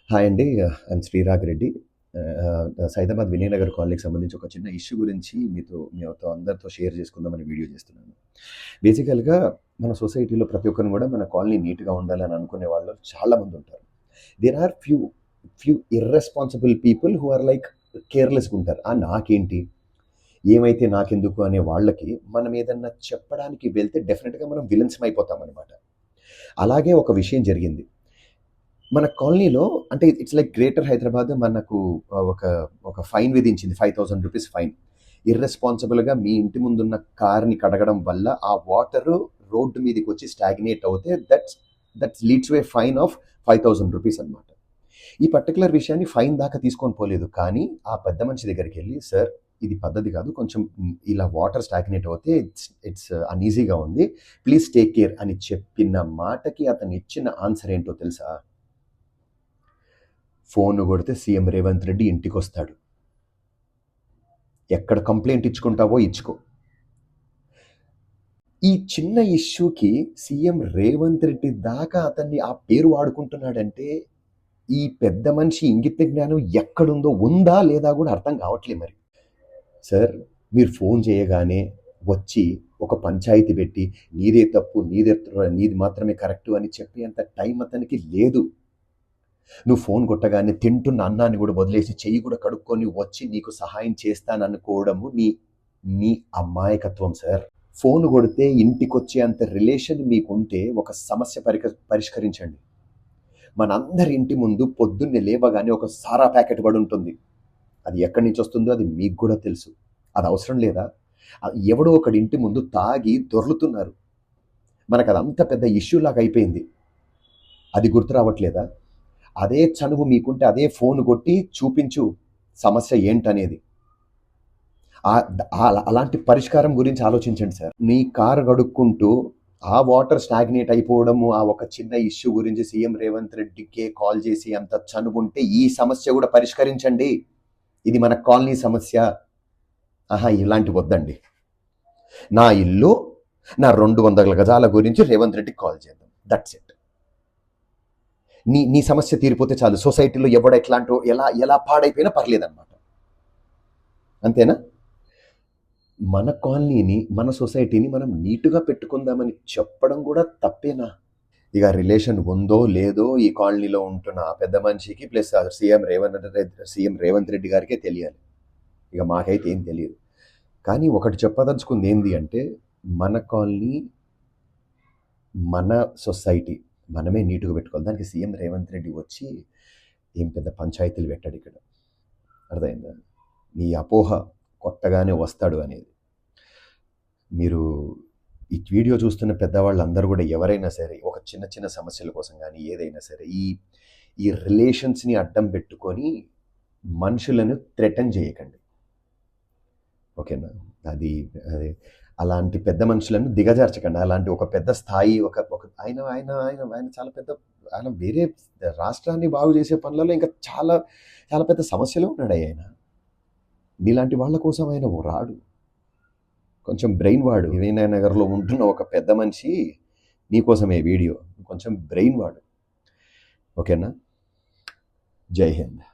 Hi అండి. I'm శ్రీరాగ్ Reddy. Saidabad Vinayanagar కాలనీకి సంబంధించి ఒక చిన్న ఇష్యూ గురించి మీతో అందరితో షేర్ చేసుకుందామని వీడియో చేస్తున్నాను. బేసికల్‌గా మన సొసైటీలో ప్రతి ఒక్కరు కూడా మన కాలనీ నీట్‌గా ఉండాలని అనుకునే వాళ్ళు చాలా మంది ఉంటారు. There are few irresponsible people who are like కేర్‌లెస్‌గా ఉంటారు. నాకేంటి? ఏమైతే నాకెందుకు అనే వాళ్ళకి మనం ఏదన్నా చెప్పడానికి వెళ్తే డెఫినిట్‌గా మనం విలన్స్‌ం అయిపోతామనమాట. అలాగే ఒక విషయం జరిగింది. మన కాలనీలో అంటే ఇట్స్ లైక్ గ్రేటర్ హైదరాబాద్ మనకు ఒక ఒక ఫైన్ విధించింది. ₹5,000 ఫైన్. ఇర్రెస్పాన్సిబుల్‌గా మీ ఇంటి ముందున్న కార్‌ని కడగడం వల్ల ఆ వాటరు రోడ్డు మీదకొచ్చి స్టాగ్నేట్ అవుతే that's leads to A fine of ₹5,000 అనమాట. ఈ పర్టిక్యులర్ విషయాన్ని ఫైన్ దాకా తీసుకొని పోలేదు. కానీ ఆ పెద్ద మనిషి దగ్గరికెళ్ళి, "సార్, ఇది పద్ధతి కాదు. కొంచెం ఇలా వాటర్ స్టాగ్నేట్ అవుతే ఇట్స్ అన్‌ఈజీగా ఉంది. ప్లీజ్ టేక్ కేర్" అని చెప్పిన మాటకి అతను ఇచ్చిన ఆన్సర్ ఏంటో తెలుసా? ఫోన్ కొడితే సీఎం రేవంత్ రెడ్డి ఇంటికొస్తాడు. ఎక్కడ కంప్లైంట్ ఇచ్చుకుంటావో ఇచ్చుకో. ఈ చిన్న ఇష్యూకి సీఎం రేవంత్ రెడ్డి దాకా అతన్ని ఆ పేరు వాడుకుంటున్నాడంటే ఈ పెద్ద మనిషి ఇంగిత జ్ఞానం ఎక్కడుందో, ఉందా లేదా కూడా అర్థం కావట్లేదు మరి. సార్, మీరు ఫోన్ చేయగానే వచ్చి ఒక పంచాయతీ పెట్టి నీదే తప్పు, నీది మాత్రమే కరెక్టు అని చెప్పేంత టైం అతనికి లేదు. నువ్వు ఫోన్ కొట్టగానే తింటున్న అన్నాన్ని కూడా వదిలేసి చెయ్యి కూడా కడుక్కొని వచ్చి నీకు సహాయం చేస్తాననుకోవడము నీ అమాయకత్వం సార్. ఫోన్ కొడితే ఇంటికొచ్చే అంత రిలేషన్ మీకుంటే ఒక సమస్య పరిష్కరించండి. మనందరి ఇంటి ముందు పొద్దున్నే లేవగానే ఒక సారా ప్యాకెట్ పడి ఉంటుంది. అది ఎక్కడి నుంచి వస్తుందో అది మీకు కూడా తెలుసు. అది అవసరం లేదా? ఎవడో ఒకడి ఇంటి ముందు తాగి దొర్లుతున్నారు. మనకు అదంత పెద్ద ఇష్యూ లాగా అయిపోయింది. అది గుర్తు రావట్లేదా? అదే చనువు మీకుంటే అదే ఫోన్ కొట్టి చూపించు సమస్య ఏంటనేది. అలాంటి పరిష్కారం గురించి ఆలోచించండి సార్. నీ కారు గడుక్కుంటూ ఆ వాటర్ స్టాగ్నేట్ అయిపోవడము, ఆ ఒక చిన్న ఇష్యూ గురించి సీఎం రేవంత్ రెడ్డికే కాల్ చేసి అంత చనువుంటే ఈ సమస్య కూడా పరిష్కరించండి. ఇది మన కాలనీ సమస్య. ఇలాంటి వద్దండి. నా ఇల్లు, నా 200 గజాల గురించి రేవంత్ రెడ్డికి కాల్ చేద్దాం. That's it. నీ సమస్య తీరిపోతే చాలు. సొసైటీలో ఎవడ ఎట్లాంటో ఎలా పాడైపోయినా పర్లేదన్నమాట. అంతేనా? మన కాలనీని, మన సొసైటీని మనం నీట్‌గా పెట్టుకుందామని చెప్పడం కూడా తప్పేనా? ఇక రిలేషన్ ఉందో లేదో ఈ కాలనీలో ఉంటున్న ఆ పెద్ద మనిషికి ప్లస్ సీఎం రేవంత్ రెడ్డి గారికే తెలియాలి. ఇక మాకైతే ఏం తెలియదు. కానీ ఒకటి చెప్పదలుచుకుంది ఏంది అంటే, మన కాలనీ, మన సొసైటీ మనమే నీట్‌గా పెట్టుకోవాలి. దానికి సీఎం రేవంత్ రెడ్డి వచ్చి ఏం పెద్ద పంచాయతీలు పెట్టాడు ఇక్కడ. అర్థమైందా? మీ అపోహ కొట్టగానే వస్తాడు అనేది. మీరు ఈ వీడియో చూస్తున్న పెద్దవాళ్ళందరూ కూడా ఎవరైనా సరే ఒక చిన్న సమస్యల కోసం కానీ ఏదైనా సరే ఈ రిలేషన్స్ని అడ్డం పెట్టుకొని మనుషులను థ్రెటన్ చేయకండి. ఓకేనా? అది అలాంటి పెద్ద మనుషులను దిగజార్చకండి. అలాంటి ఒక పెద్ద స్థాయి ఆయన చాలా పెద్ద, ఆయన వేరే రాష్ట్రాన్ని బాగు చేసే పనులలో ఇంకా చాలా చాలా పెద్ద సమస్యలో ఉన్నాడు ఆయన. నీలాంటి వాళ్ళ కోసం ఆయన రాడు. కొంచెం బ్రెయిన్ వాడు. వినయనగర్లో ఉంటున్న ఒక పెద్ద మనిషి నీకోసమే వీడియో. కొంచెం బ్రెయిన్ వాడు. ఓకేనా? జై హింద్.